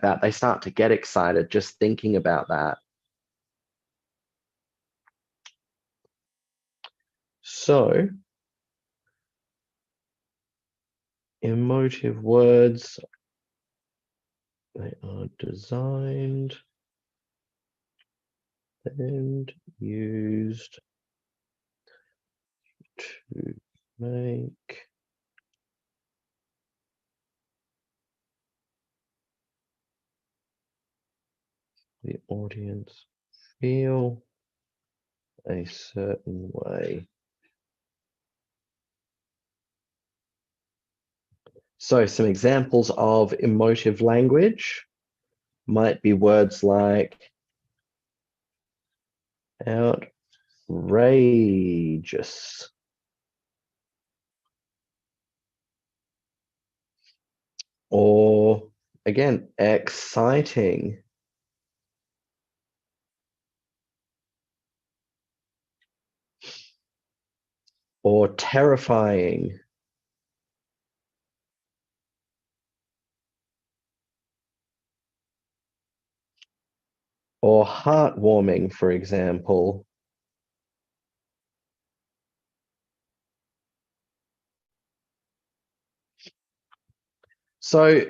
that, they start to get excited just thinking about that. So, emotive words, they are designed and used to make the audience feel a certain way. So some examples of emotive language might be words like outrageous, or again, exciting, or terrifying, or heartwarming, for example. So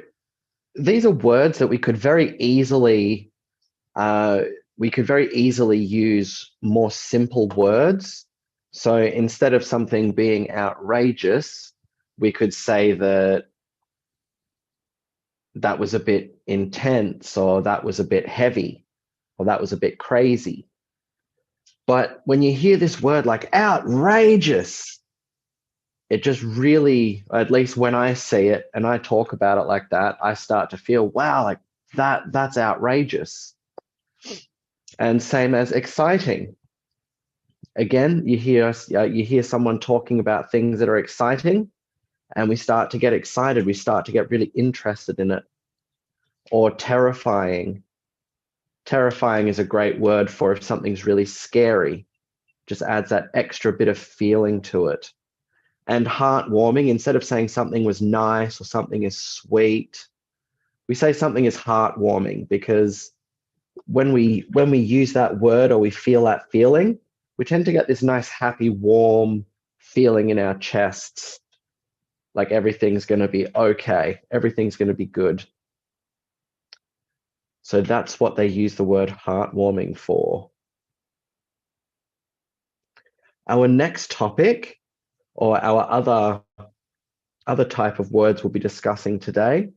these are words that we could very easily use more simple words. So instead of something being outrageous, we could say that that was a bit intense, or that was a bit heavy, or that was a bit crazy. But when you hear this word like outrageous, it just really, at least when I see it and I talk about it like that, I start to feel, wow, like that's outrageous. And same as exciting. Again, you hear someone talking about things that are exciting, and we start to get excited. We start to get really interested in it. Or terrifying. Terrifying is a great word for if something's really scary. Just adds that extra bit of feeling to it. And heartwarming, instead of saying something was nice or something is sweet, we say something is heartwarming, because when we use that word or we feel that feeling, we tend to get this nice, happy, warm feeling in our chests, like everything's going to be okay, everything's going to be good. So that's what they use the word heartwarming for. Our next topic, or our other type of words we'll be discussing today,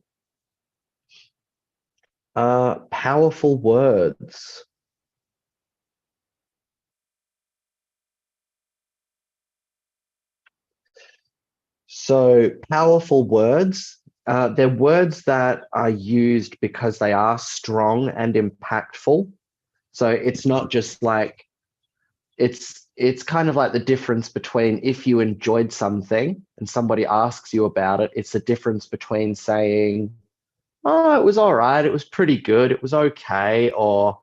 are powerful words. So powerful words, they're words that are used because they are strong and impactful. So it's not just like, it's kind of like the difference between if you enjoyed something and somebody asks you about it, it's the difference between saying, oh, it was all right, it was pretty good, it was okay, or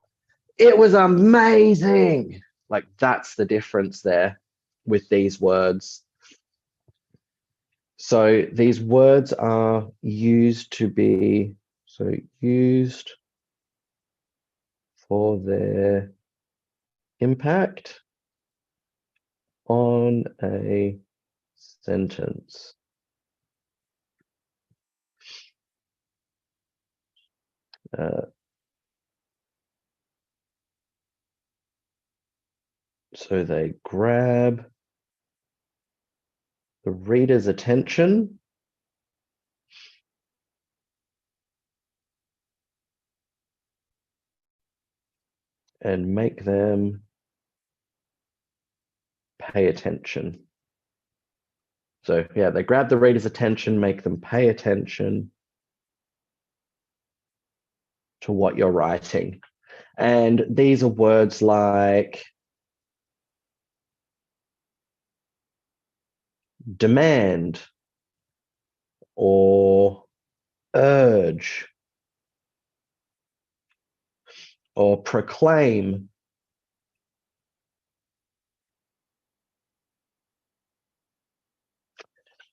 it was amazing. Like that's the difference there with these words. So these words are used for their impact on a sentence. So they grab the reader's attention and make them pay attention. So yeah, they grab the reader's attention, make them pay attention to what you're writing. And these are words like demand, or urge, or proclaim.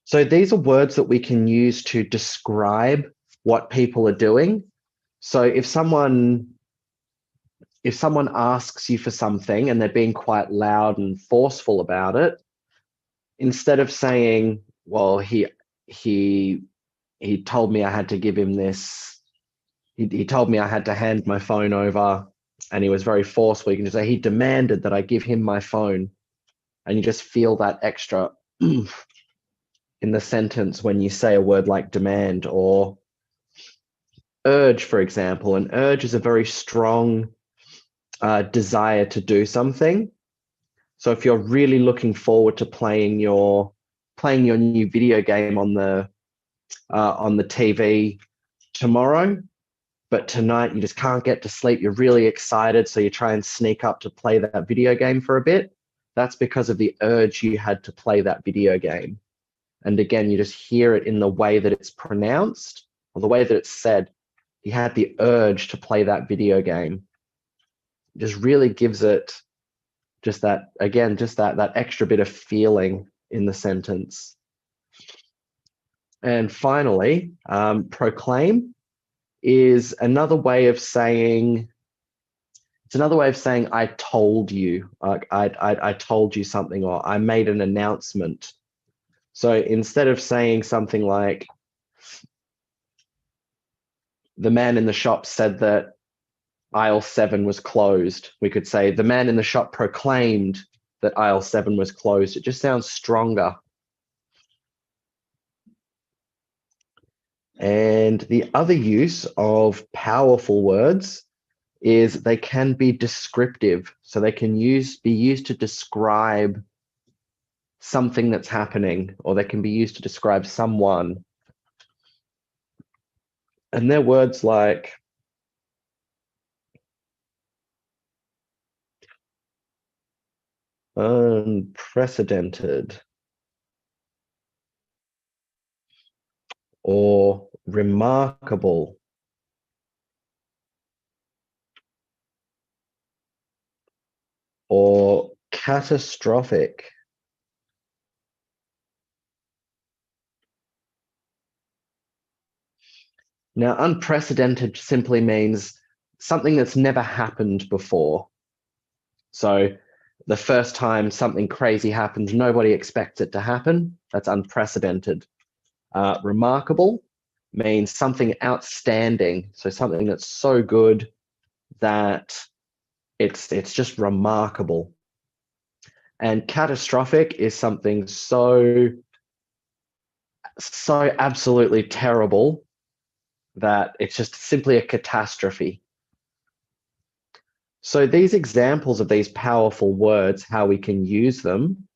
So these are words that we can use to describe what people are doing. So if someone asks you for something and they're being quite loud and forceful about it, instead of saying, well, he told me I had to give him this, he told me I had to hand my phone over, and he was very forceful, you can just say, he demanded that I give him my phone. And you just feel that extra oomph in the sentence when you say a word like demand or urge, for example. An urge is a very strong desire to do something. So if you're really looking forward to playing your new video game on the TV tomorrow, but tonight you just can't get to sleep, you're really excited, so you try and sneak up to play that video game for a bit. That's because of the urge you had to play that video game. And again, you just hear it in the way that it's pronounced or the way that it's said. He had the urge to play that video game. It just really gives it just that, again, just that extra bit of feeling in the sentence. And finally, proclaim is another way of saying, I told you, like I told you something, or I made an announcement. So instead of saying something like, the man in the shop said that aisle 7 was closed, we could say, the man in the shop proclaimed that aisle 7 was closed. It just sounds stronger. And the other use of powerful words is they can be descriptive. So they can be used to describe something that's happening, or they can be used to describe someone. And they're words like unprecedented, or remarkable, or catastrophic. Now, unprecedented simply means something that's never happened before. So the first time something crazy happens, nobody expects it to happen. That's unprecedented. Remarkable means something outstanding. So something that's so good that it's just remarkable. And catastrophic is something so absolutely terrible that it's just simply a catastrophe. So these examples of these powerful words, how we can use them,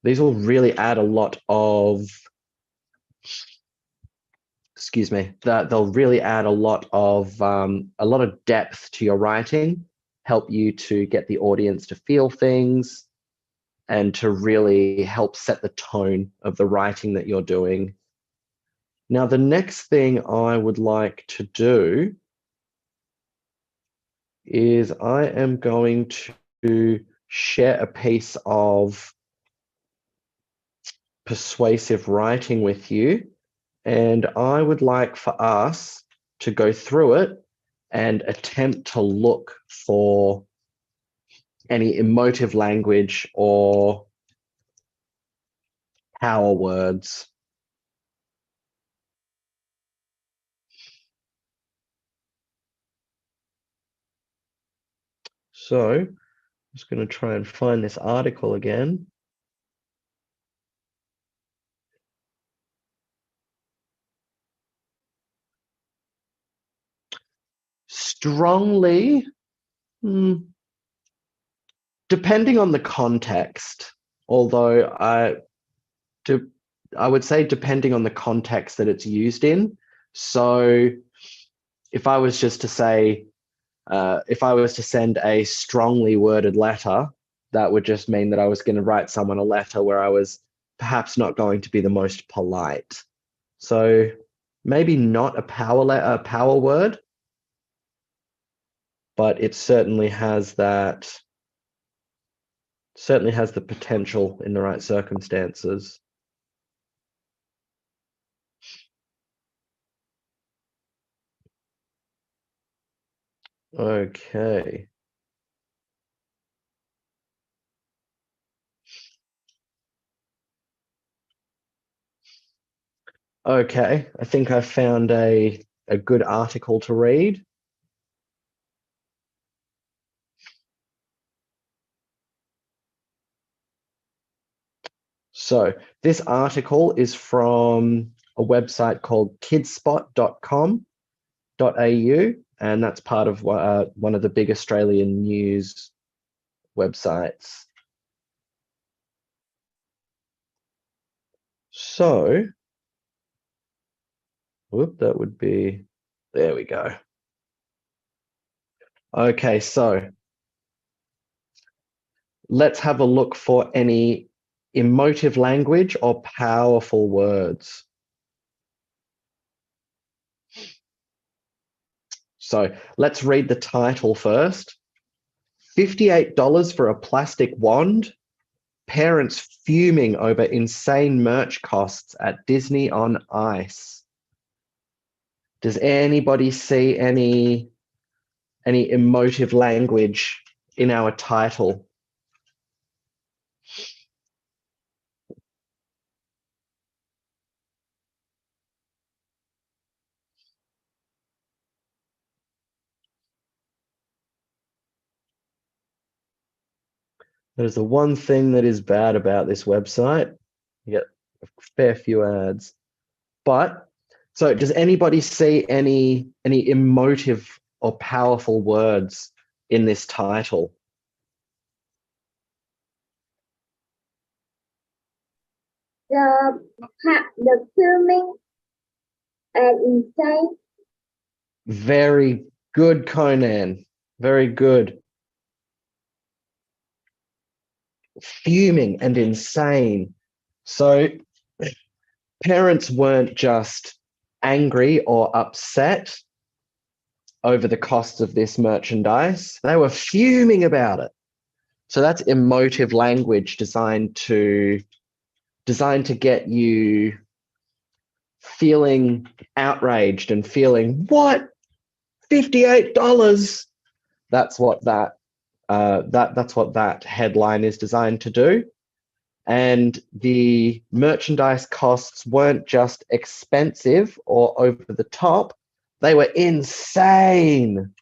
these will really add a lot of, they'll really add a lot of depth to your writing, help you to get the audience to feel things, and to really help set the tone of the writing that you're doing. Now, the next thing I would like to do is I am going to share a piece of persuasive writing with you, and I would like for us to go through it and attempt to look for any emotive language or power words. So I'm just going to try and find this article again. Strongly, depending on the context, although I would say depending on the context that it's used in. So if I was just to say, if I was to send a strongly worded letter, that would just mean that I was going to write someone a letter where I was perhaps not going to be the most polite. So maybe not a power word, but it certainly has the potential in the right circumstances. Okay. Okay, I think I found a good article to read. So this article is from a website called kidspot.com.au, and that's part of one of the big Australian news websites. So, whoop, that would be, there we go. Okay, so let's have a look for any emotive language or powerful words. So let's read the title first. $58 for a plastic wand. Parents fuming over insane merch costs at Disney on Ice. Does anybody see any emotive language in our title? There's the one thing that is bad about this website. You get a fair few ads. But so does anybody see any emotive or powerful words in this title? The filming and insane. Very good, Conan. Very good. Fuming and insane. So parents weren't just angry or upset over the cost of this merchandise, they were fuming about it. So that's emotive language designed to get you feeling outraged and feeling, what, $58? That's what that's what that headline is designed to do. And the merchandise costs weren't just expensive or over the top, they were insane.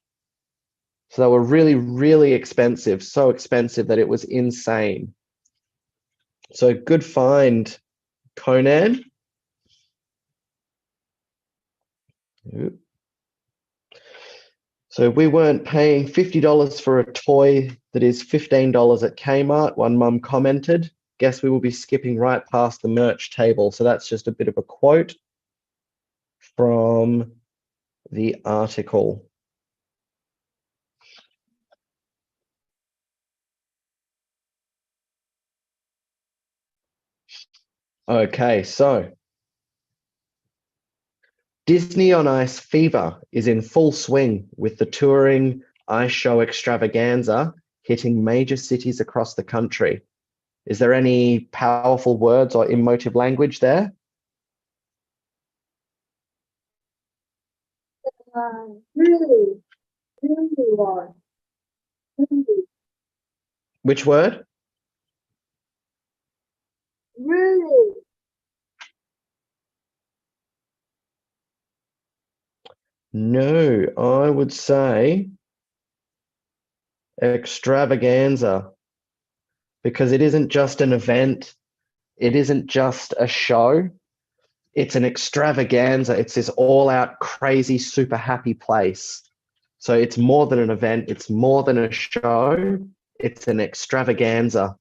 So they were really, really expensive, so expensive that it was insane. So good find, Conan. So we weren't paying $50 for a toy that is $15 at Kmart, one mum commented. Guess we will be skipping right past the merch table. So that's just a bit of a quote from the article. Okay, so Disney on Ice fever is in full swing with the touring ice show extravaganza hitting major cities across the country. Is there any powerful words or emotive language there? Really, really, really, Which word? really. No, I would say extravaganza, because it isn't just an event, it isn't just a show, it's an extravaganza. It's this all-out crazy, super happy place. So it's more than an event, it's more than a show, it's an extravaganza.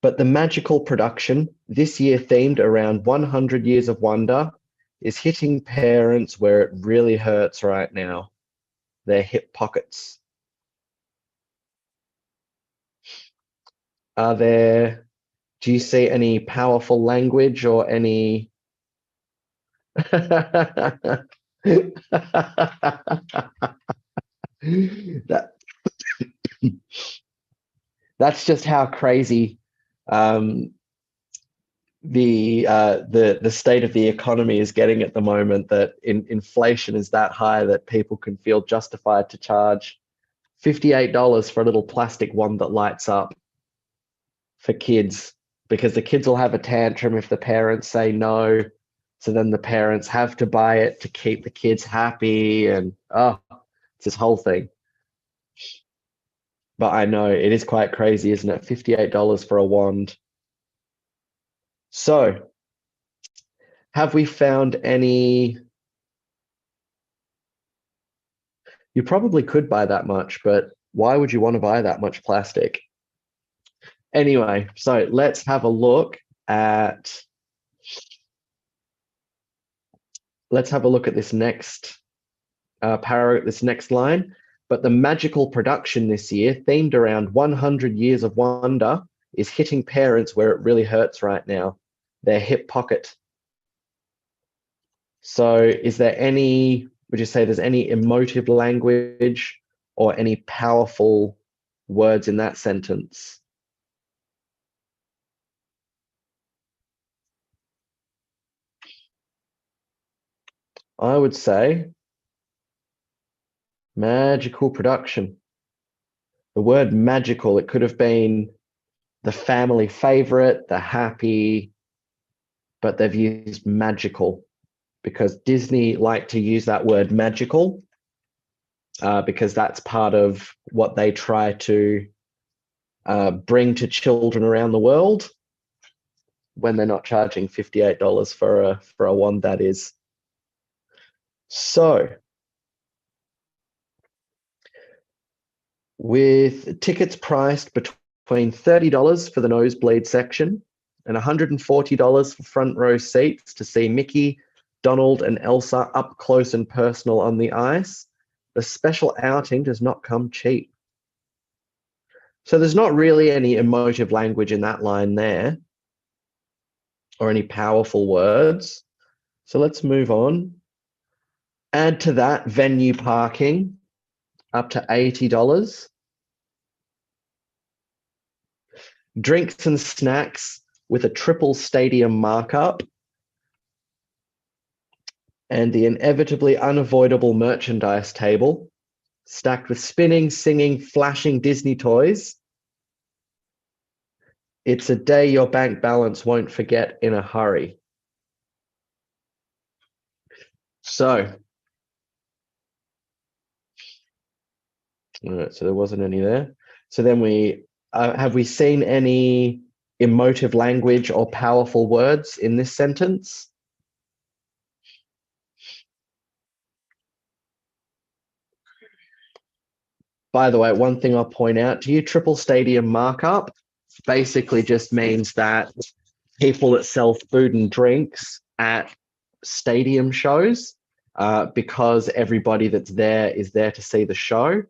But the magical production, this year themed around 100 Years of Wonder, is hitting parents where it really hurts right now, their hip pockets. Do you see any powerful language or any that that's just how crazy um, the state of the economy is getting at the moment, that inflation is that high that people can feel justified to charge $58 for a little plastic one that lights up for kids, because the kids will have a tantrum if the parents say no. So then the parents have to buy it to keep the kids happy, and it's this whole thing. But I know it is quite crazy, isn't it? $58 for a wand. So, have we found any? You probably could buy that much, but why would you want to buy that much plastic? Anyway, so let's have a look at this next this next line. But the magical production this year, themed around 100 years of wonder, is hitting parents where it really hurts right now, their hip pocket. So would you say there's any emotive language or any powerful words in that sentence? I would say magical production. The word magical, it could have been the family favorite, the happy, but they've used magical because Disney liked to use that word magical because that's part of what they try to bring to children around the world when they're not charging $58 for a wand, that is. So, with tickets priced between $30 for the nosebleed section and $140 for front row seats to see Mickey, Donald, and Elsa up close and personal on the ice, the special outing does not come cheap. So there's not really any emotive language in that line there or any powerful words. So let's move on. Add to that venue parking up to $80. Drinks and snacks with a triple stadium markup. And the inevitably unavoidable merchandise table, stacked with spinning, singing, flashing Disney toys. It's a day your bank balance won't forget in a hurry. So, all right, so there wasn't any there. So then have we seen any emotive language or powerful words in this sentence? By the way, one thing I'll point out to you, triple stadium markup basically just means that people that sell food and drinks at stadium shows, because everybody that's there is there to see the show,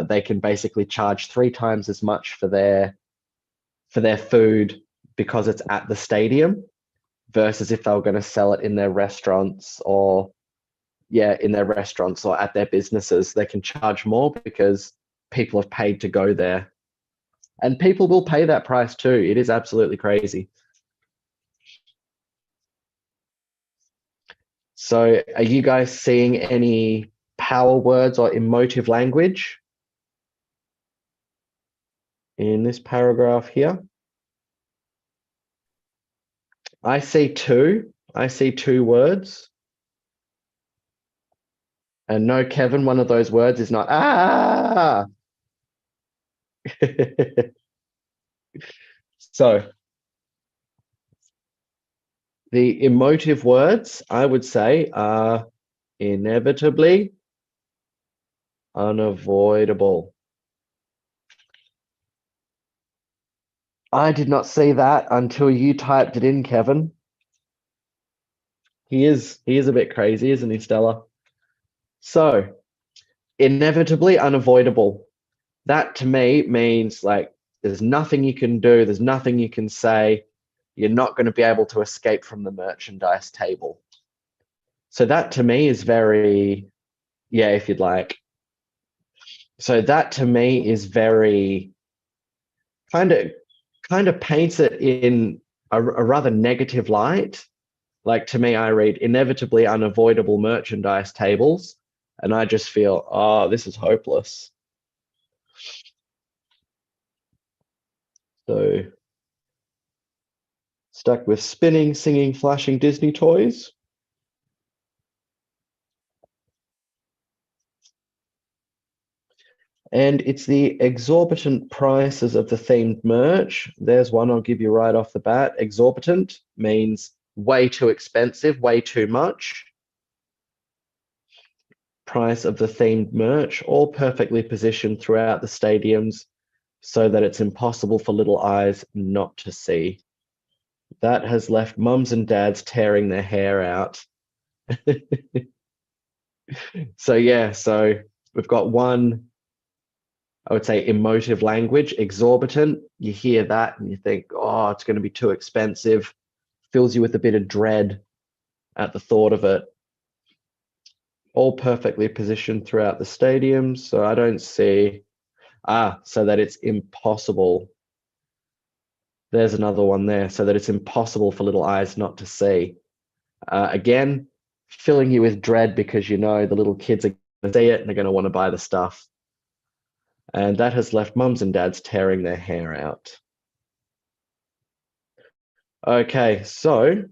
they can basically charge 3 times as much for their food because it's at the stadium versus if they were going to sell it in their restaurants or at their businesses. They can charge more because people have paid to go there. And people will pay that price too. It is absolutely crazy. So are you guys seeing any power words or emotive language in this paragraph here? I see two words. And no, Kevin, one of those words is not So the emotive words, I would say, are inevitably unavoidable. I did not see that until you typed it in, Kevin. He is a bit crazy, isn't he, Stella? So, inevitably unavoidable. That to me means like there's nothing you can do, there's nothing you can say. You're not going to be able to escape from the merchandise table. So that to me is very, if you'd like. So that to me is very kind of paints it in a rather negative light. Like to me, I read inevitably unavoidable merchandise tables, and I just feel, oh, this is hopeless. So stuck with spinning, singing, flashing Disney toys. And it's the exorbitant prices of the themed merch. There's one I'll give you right off the bat. Exorbitant means way too expensive, way too much. Price of the themed merch, all perfectly positioned throughout the stadiums so that it's impossible for little eyes not to see. That has left mums and dads tearing their hair out. So yeah, so we've got one, I would say, emotive language, exorbitant. You hear that and you think, oh, it's going to be too expensive. Fills you with a bit of dread at the thought of it. All perfectly positioned throughout the stadium. So I don't see, so that it's impossible. There's another one there, so that it's impossible for little eyes not to see. Again, filling you with dread because you know the little kids are going to see it and they're going to want to buy the stuff. And that has left mums and dads tearing their hair out. Okay, so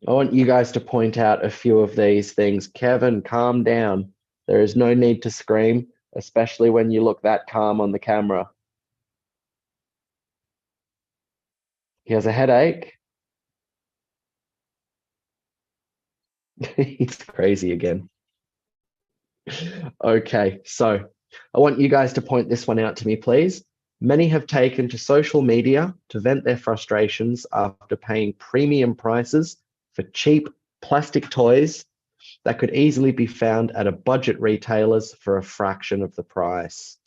I want you guys to point out a few of these things. Kevin, calm down. There is no need to scream, especially when you look that calm on the camera. He has a headache. He's crazy again. Okay, so I want you guys to point this one out to me, please. Many have taken to social media to vent their frustrations after paying premium prices for cheap plastic toys that could easily be found at a budget retailers for a fraction of the price.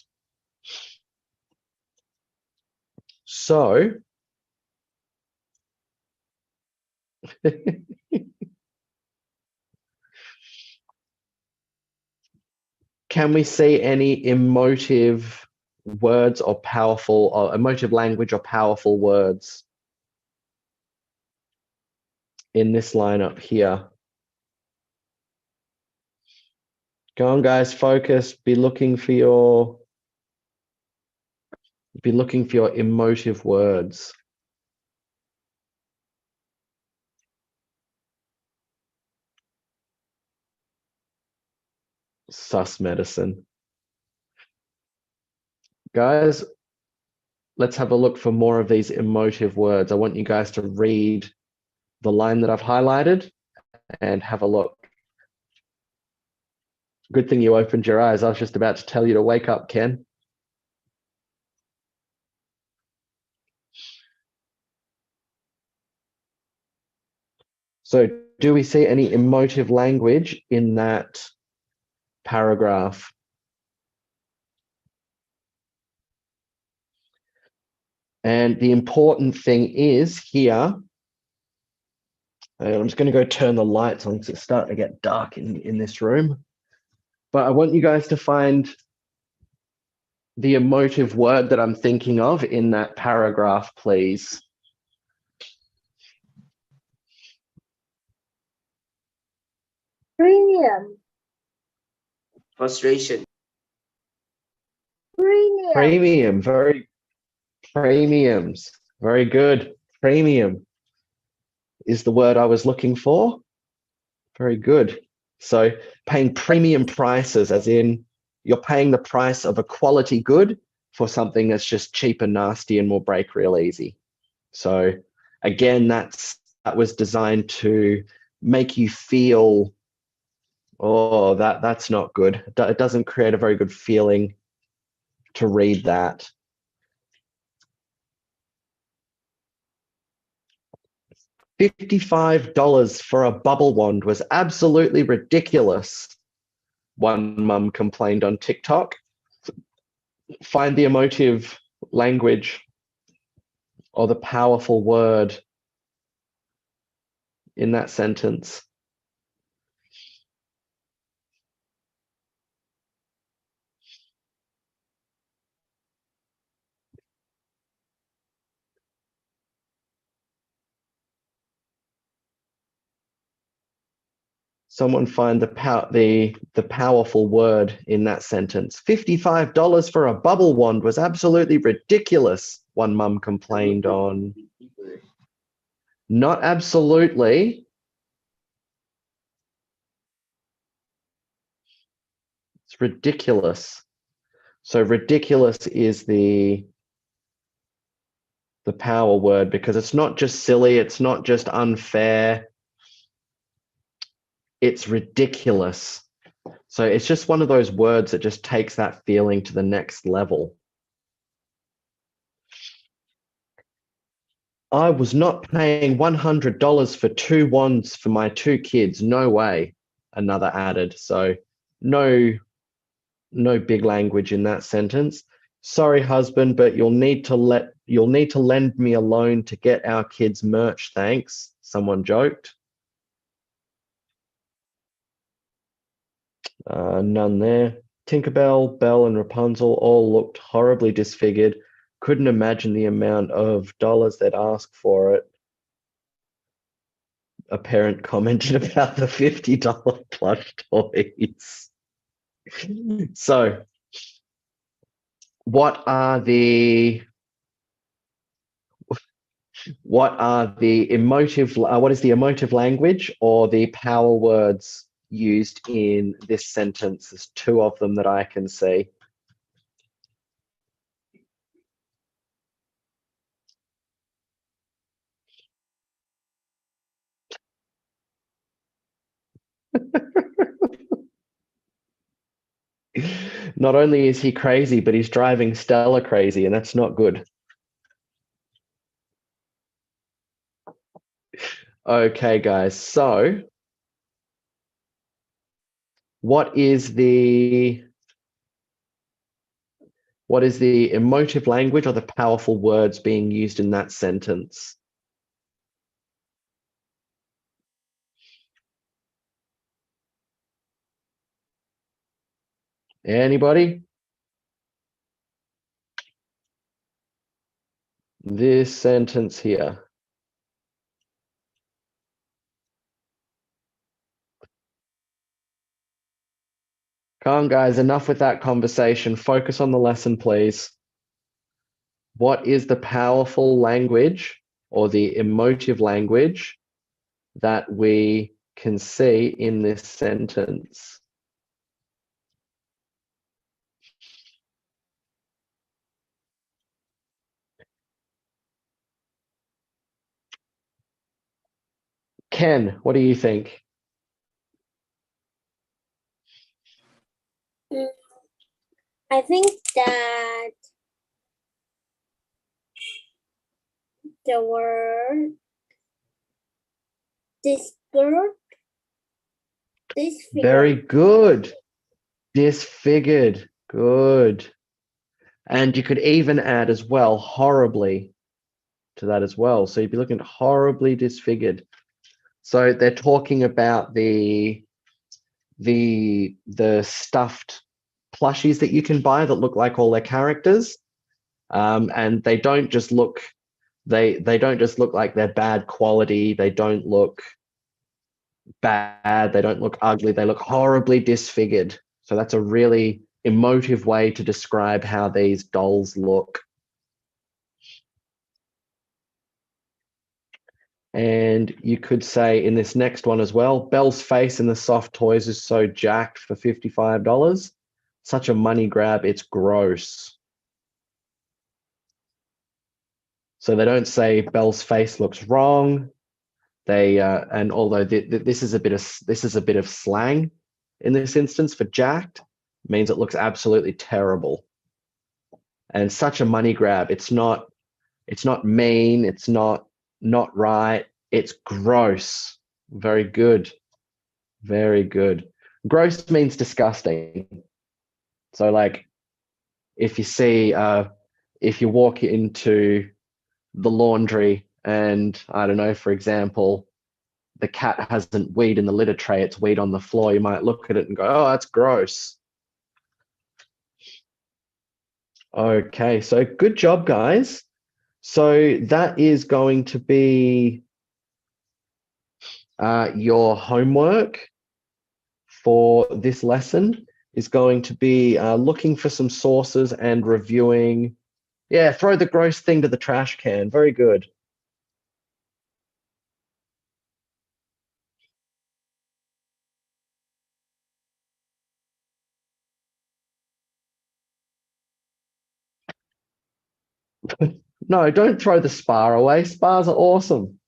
So, can we see any emotive words or powerful, or emotive language or powerful words in this lineup here? Go on, guys, focus. Be looking for your emotive words. Sus medicine. Guys, let's have a look for more of these emotive words. I want you guys to read the line that I've highlighted and have a look. Good thing you opened your eyes. I was just about to tell you to wake up, Ken. So do we see any emotive language in that paragraph? And the important thing is here, I'm just going to go turn the lights on because it's starting to get dark in this room. But I want you guys to find the emotive word that I'm thinking of in that paragraph, please. Premium. Frustration. Premium. Premium, very premiums. Very good. Premium is the word I was looking for. Very good. So paying premium prices, as in you're paying the price of a quality good for something that's just cheap and nasty and will break real easy. So again, that was designed to make you feel, oh, that's not good. It doesn't create a very good feeling to read that. $55 for a bubble wand was absolutely ridiculous, one mum complained on TikTok. Find the emotive language or the powerful word in that sentence. Someone find the powerful word in that sentence. $55 for a bubble wand was absolutely ridiculous, one mum complained on. Not absolutely. It's ridiculous. So ridiculous is the power word, because it's not just silly, it's not just unfair. It's ridiculous. So it's just one of those words that just takes that feeling to the next level. I was not paying $100 for 2 wands for my 2 kids. No way, another added. So no big language in that sentence. Sorry, husband, but you'll need to lend me a loan to get our kids merch, thanks, someone joked. None there. Tinkerbell, Belle, and Rapunzel all looked horribly disfigured. Couldn't imagine the amount of dollars they'd ask for it. A parent commented about the $50 plush toys. So, what is the emotive language or the power words used in this sentence? There's 2 of them that I can see. Not only is he crazy, but he's driving Stella crazy, and that's not good. Okay, guys, so what is the emotive language or the powerful words being used in that sentence? Anybody? This sentence here. Come on, guys, enough with that conversation. Focus on the lesson, please. What is the powerful language or the emotive language that we can see in this sentence? Ken, what do you think? I think that the word disfigured. Very good. Disfigured. Good. And you could even add as well horribly to that as well. So you'd be looking at horribly disfigured. So they're talking about the stuffed plushies that you can buy that look like all their characters, and they don't just look like they're bad quality. They don't look bad. They don't look ugly. They look horribly disfigured. So that's a really emotive way to describe how these dolls look. And you could say in this next one as well, Belle's face in the soft toys is so jacked for $55. Such a money grab, it's gross. So they don't say Belle's face looks wrong. They and although this is a bit of slang in this instance for jacked, means it looks absolutely terrible. And such a money grab. It's not mean, it's not right, it's gross. Very good. Very good. Gross means disgusting. So like if you walk into the laundry and I don't know, for example, the cat hasn't weed in the litter tray, it's weed on the floor, you might look at it and go, oh, that's gross. Okay, so good job, guys. So that is going to be your homework. for this lesson is going to be looking for some sources and reviewing. Yeah, throw the gross thing to the trash can. Very good. No, don't throw the spar away. Spars are awesome.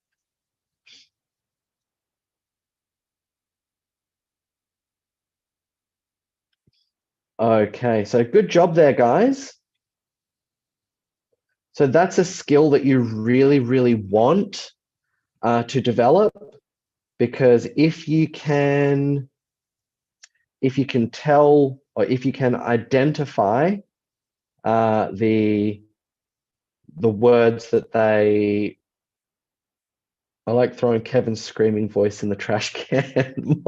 Okay, so good job there, guys. So that's a skill that you really, really want to develop, because if you can tell, or if you can identify the words that they, I like throwing Kevin's screaming voice in the trash can.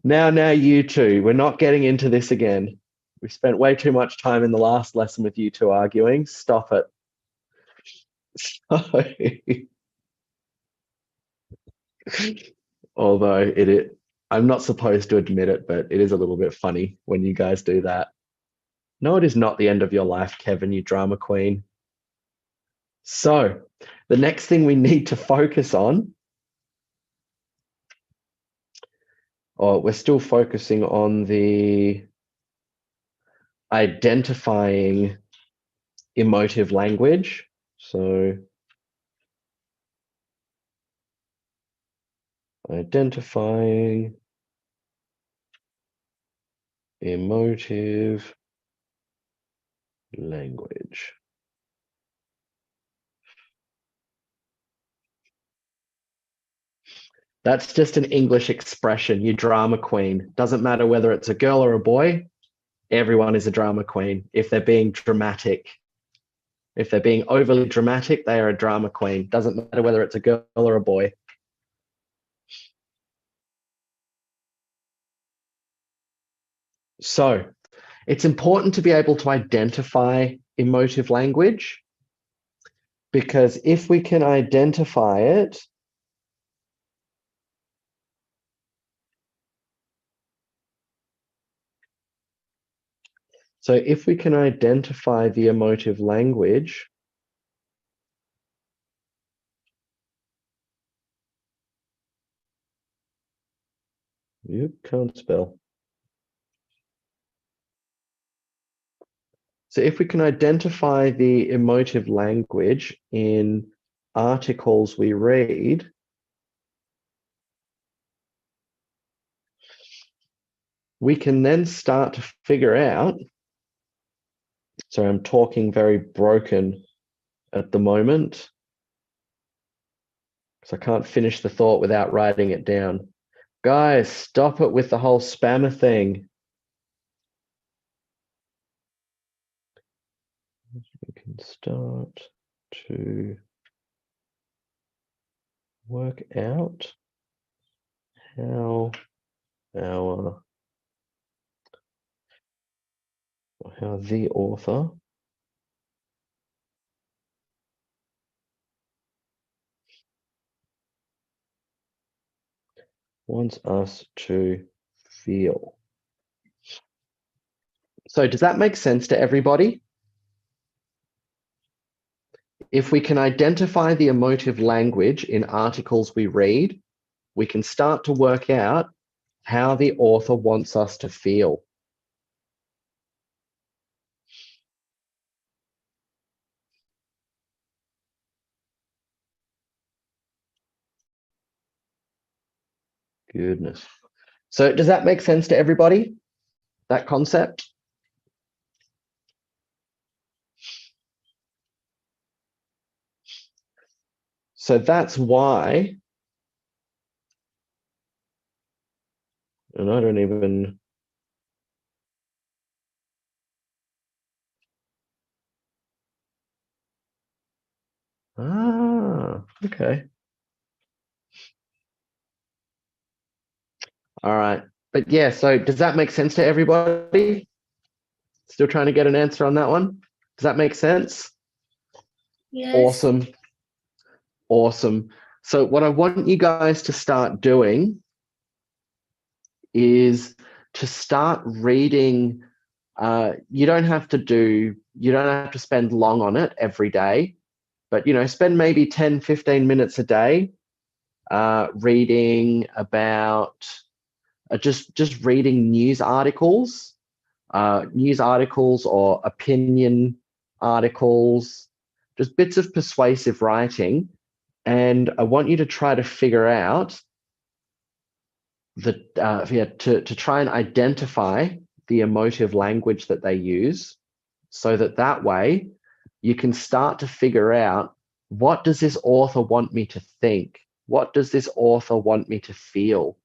Now, you two, we're not getting into this again. We spent way too much time in the last lesson with you two arguing. Stop it. Although I'm not supposed to admit it, but it is a little bit funny when you guys do that. No, it is not the end of your life, Kevin, you drama queen. So the next thing we need to focus on, we're still focusing on the identifying emotive language. So identifying emotive language. That's just an English expression, you drama queen. Doesn't matter whether it's a girl or a boy, everyone is a drama queen if they're being dramatic. If they're being overly dramatic, they are a drama queen. Doesn't matter whether it's a girl or a boy. So it's important to be able to identify emotive language, because if we can identify it, so if we can identify the emotive language, you can't spell. So if we can identify the emotive language in articles we read, we can then start to figure out, so I'm talking very broken at the moment, because I can't finish the thought without writing it down. Guys, stop it with the whole spammer thing. We can start to work out how the author wants us to feel. So does that make sense to everybody? If we can identify the emotive language in articles we read, we can start to work out how the author wants us to feel. Goodness. So does that make sense to everybody, that concept? So that's why, and I don't even, okay. All right. But yeah, so does that make sense to everybody? Still trying to get an answer on that one? Does that make sense? Yes. Awesome. Awesome. So what I want you guys to start doing is to start reading. You don't have to spend long on it every day, but spend maybe 10, 15 minutes a day reading about just reading news articles or opinion articles, just bits of persuasive writing. And I want you to try to figure out to try and identify the emotive language that they use, so that way you can start to figure out, what does this author want me to think? What does this author want me to feel?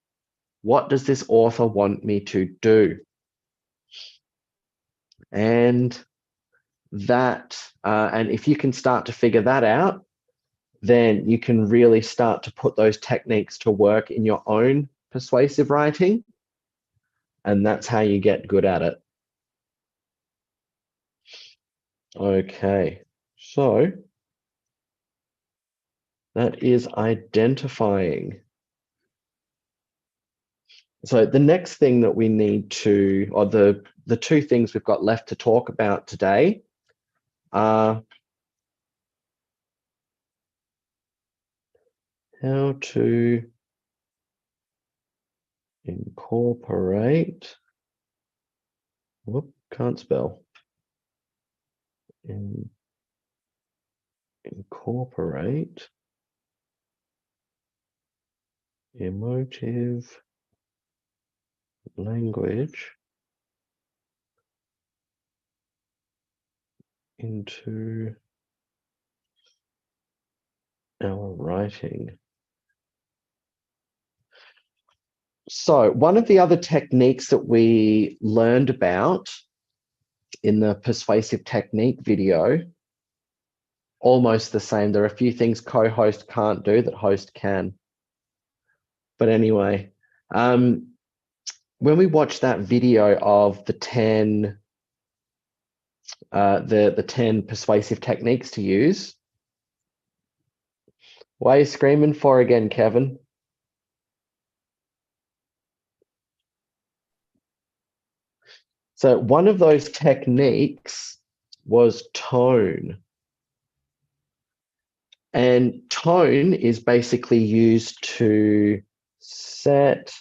What does this author want me to do? And and if you can start to figure that out, then you can really start to put those techniques to work in your own persuasive writing. And that's how you get good at it. Okay, so that is identifying. So the next thing that we need to, or the two things we've got left to talk about today are how to incorporate, can't spell, incorporate emotive language into our writing. So one of the other techniques that we learned about in the persuasive technique video, almost the same. There are a few things co-host can't do that host can. But anyway, when we watched that video of the 10 persuasive techniques to use, why are you screaming for again, Kevin? So one of those techniques was tone. And tone is basically used to set.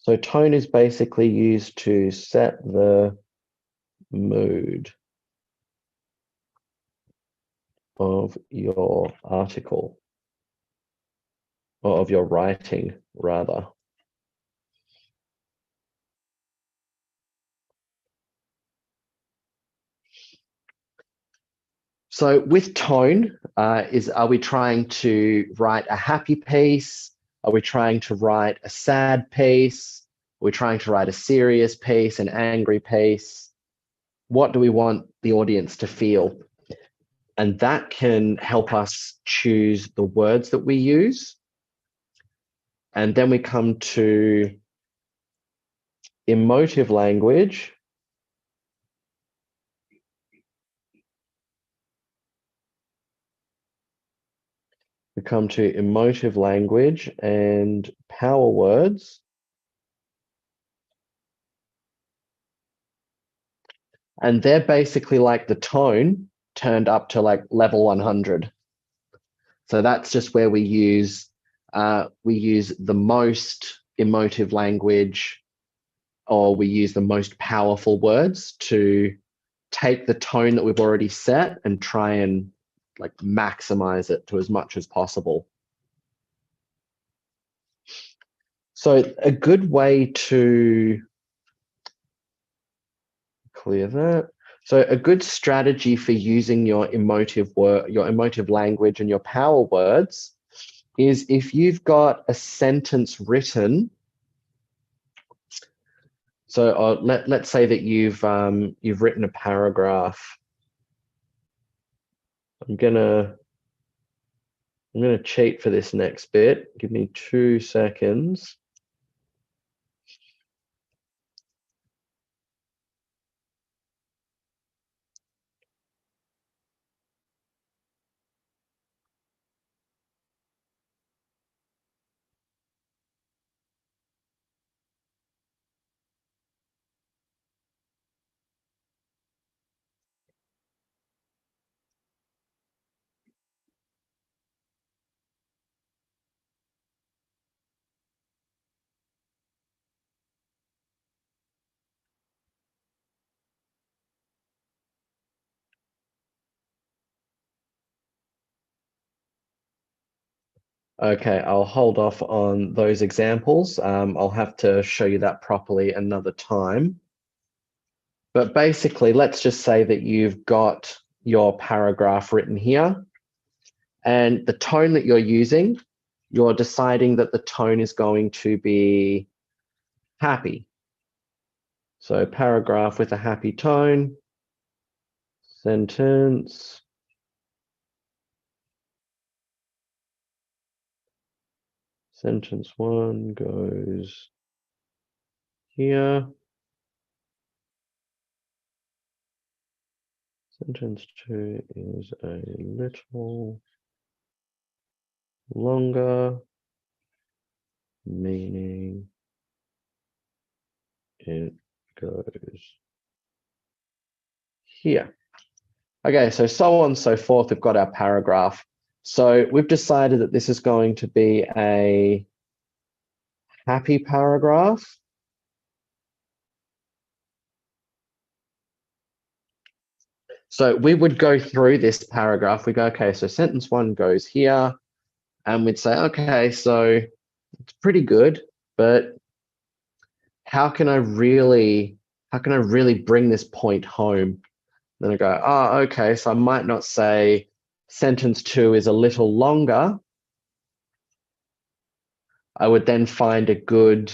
So tone is basically used to set the mood of your article, or of your writing, rather. So with tone, are we trying to write a happy piece? Are we trying to write a sad piece? Are we trying to write a serious piece, an angry piece? What do we want the audience to feel? And that can help us choose the words that we use. And then we come to emotive language. We come to emotive language and power words. And they're basically like the tone turned up to like level 100. So that's just where we use the most emotive language, or we use the most powerful words to take the tone that we've already set and try and like maximize it to as much as possible. So a good way to clear that. So a good strategy for using your emotive language and your power words is, if you've got a sentence written. So let's say that you've written a paragraph. I'm gonna cheat for this next bit. Give me 2 seconds. Okay, I'll hold off on those examples. I'll have to show you that properly another time. But basically, let's just say that you've got your paragraph written here, and the tone that you're using, you're deciding that the tone is going to be happy. So paragraph with a happy tone, sentence. Sentence one goes here. Sentence two is a little longer, meaning it goes here. Okay, so on and so forth, we've got our paragraph. So we've decided that this is going to be a happy paragraph. So we would go through this paragraph. We go, okay, so sentence one goes here, and we'd say, okay, so it's pretty good, but how can I really bring this point home? Then I go, oh, okay, so I might not say sentence two is a little longer. I would then find a good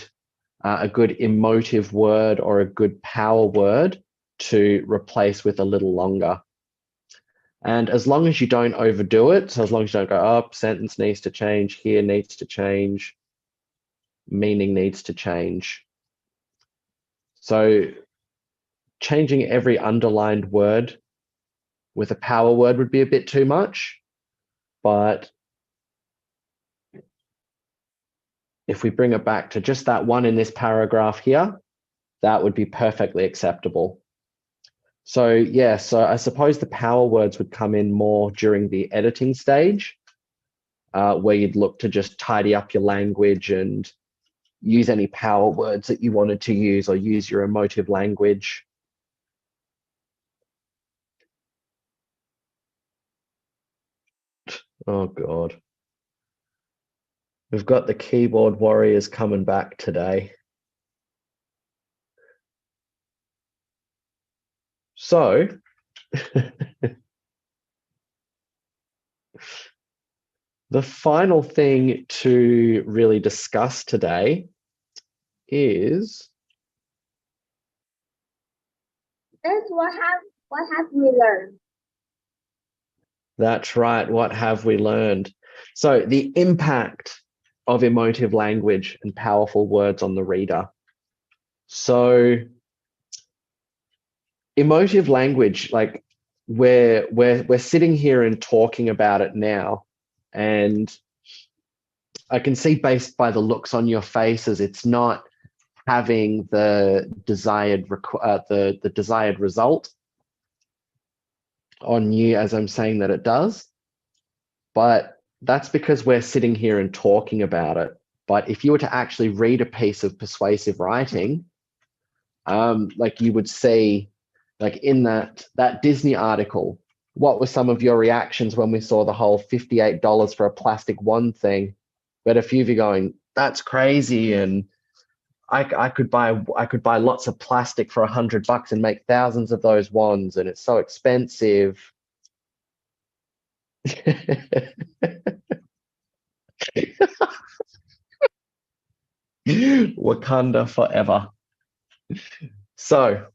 emotive word or a good power word to replace with a little longer. And as long as you don't overdo it, so as long as you don't go, oh, sentence needs to change, here needs to change, meaning needs to change. So changing every underlined word with a power word would be a bit too much. But if we bring it back to just that one in this paragraph here, that would be perfectly acceptable. So yeah, so I suppose the power words would come in more during the editing stage, where you'd look to just tidy up your language and use any power words that you wanted to use, or use your emotive language. Oh God. We've got the keyboard warriors coming back today. So the final thing to really discuss today is what have we learned? that's right, what have we learned? So the impact of emotive language and powerful words on the reader. So emotive language, like we're sitting here and talking about it now, and I can see based by the looks on your faces, it's not having the desired the desired result on you as I'm saying that it does. But that's because we're sitting here and talking about it. But if you were to actually read a piece of persuasive writing, like you would see, like in that Disney article, what were some of your reactions when we saw the whole $58 for a plastic wand thing? But a few of you going, that's crazy, and I could buy lots of plastic for $100 and make thousands of those wands, and it's so expensive. Wakanda forever. So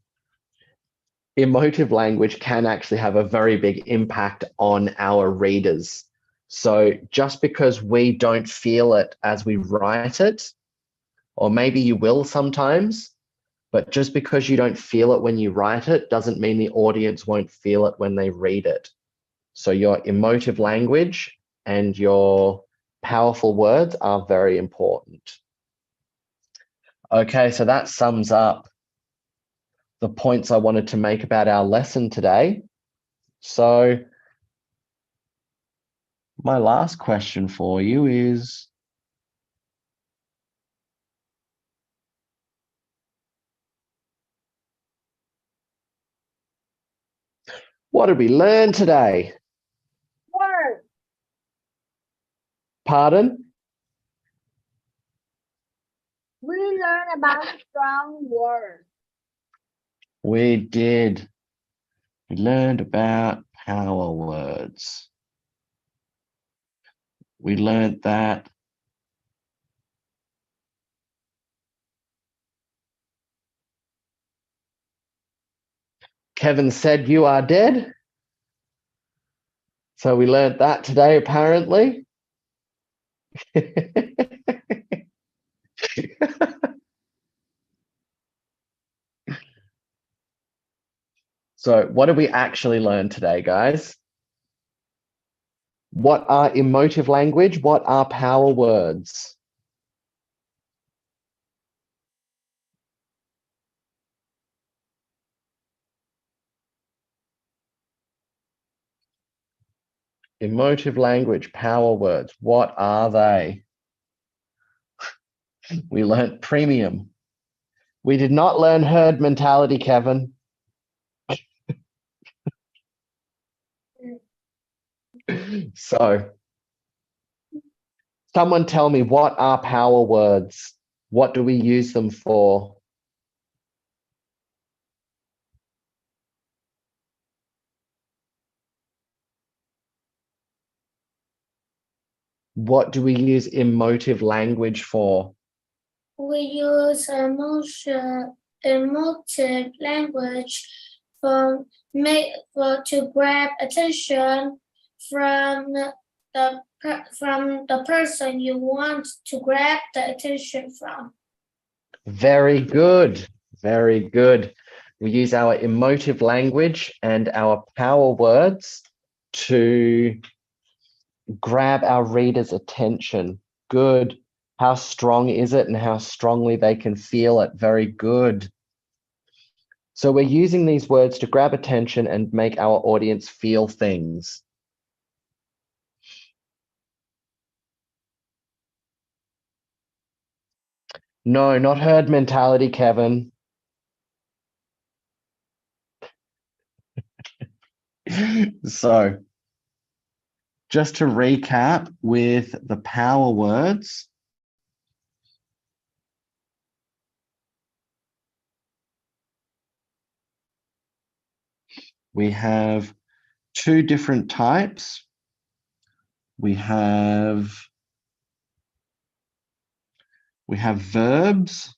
emotive language can actually have a very big impact on our readers. So just because we don't feel it as we write it, or maybe you will sometimes, but just because you don't feel it when you write it doesn't mean the audience won't feel it when they read it. So your emotive language and your powerful words are very important. Okay, so that sums up the points I wanted to make about our lesson today. So my last question for you is, what did we learn today? Word. Pardon? We learn about strong words. We did. We learned about power words. We learned that Kevin said you are dead. So we learned that today, apparently. So what did we actually learn today, guys? What are emotive language? What are power words? Emotive language, power words. What are they? We learned premium. We did not learn herd mentality, Kevin. So someone tell me, what are power words? What do we use them for? What do we use emotive language for? We use emotive language to grab attention from the person you want to grab the attention from. Very good. Very good. We use our emotive language and our power words to grab our readers' attention. Good. How strong is it and how strongly they can feel it? Very good. So we're using these words to grab attention and make our audience feel things. No, not herd mentality, Kevin. So just to recap with the power words, we have two different types. We have verbs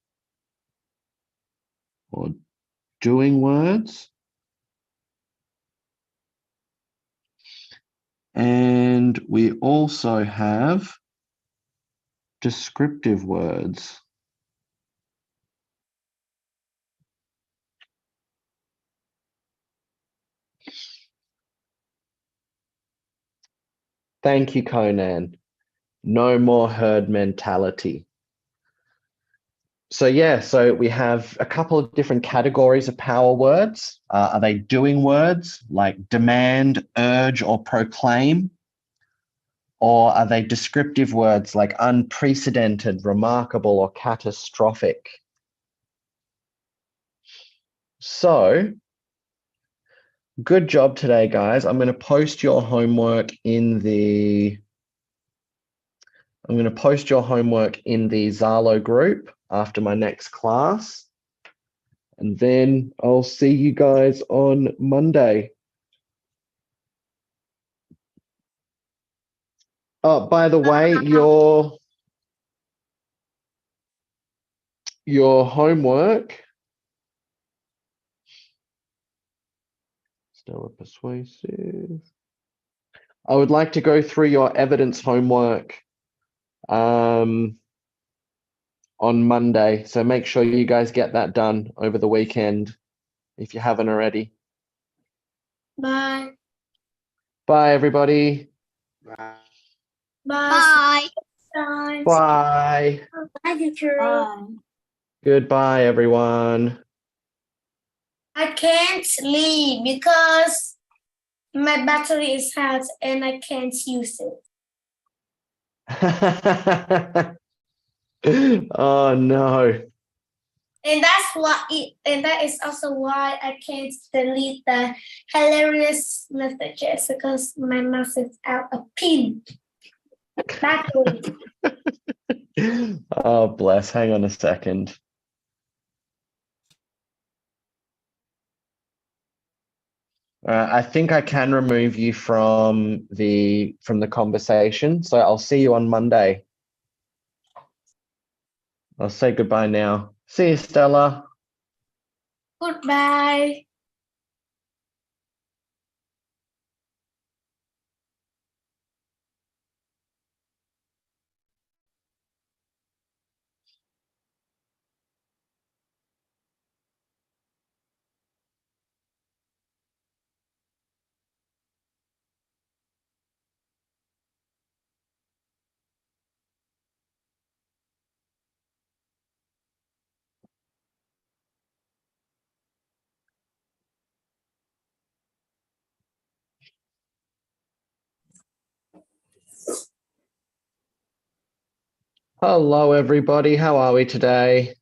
or doing words. And we also have descriptive words. Thank you, Conan. No more herd mentality. So yeah, so we have a couple of different categories of power words. Are they doing words like demand, urge, or proclaim? Or are they descriptive words like unprecedented, remarkable, or catastrophic? So good job today, guys. I'm going to post your homework in the Zalo group after my next class. And then I'll see you guys on Monday. Oh, by the way, your homework, STELLA Persuasive. I would like to go through your evidence homework on Monday. So make sure you guys get that done over the weekend if you haven't already. Bye. Bye, everybody. Bye. Bye. Bye. Bye. Bye, teacher. Bye. Goodbye, everyone. I can't leave because my battery is hot and I can't use it. Oh no. And that is also why I can't delete the hilarious messages because my mouse is out of pin. Battery. Oh, bless. Hang on a second. I think I can remove you from the conversation. So I'll see you on Monday. I'll say goodbye now. See you, Stella. Goodbye. Hello, everybody. How are we today?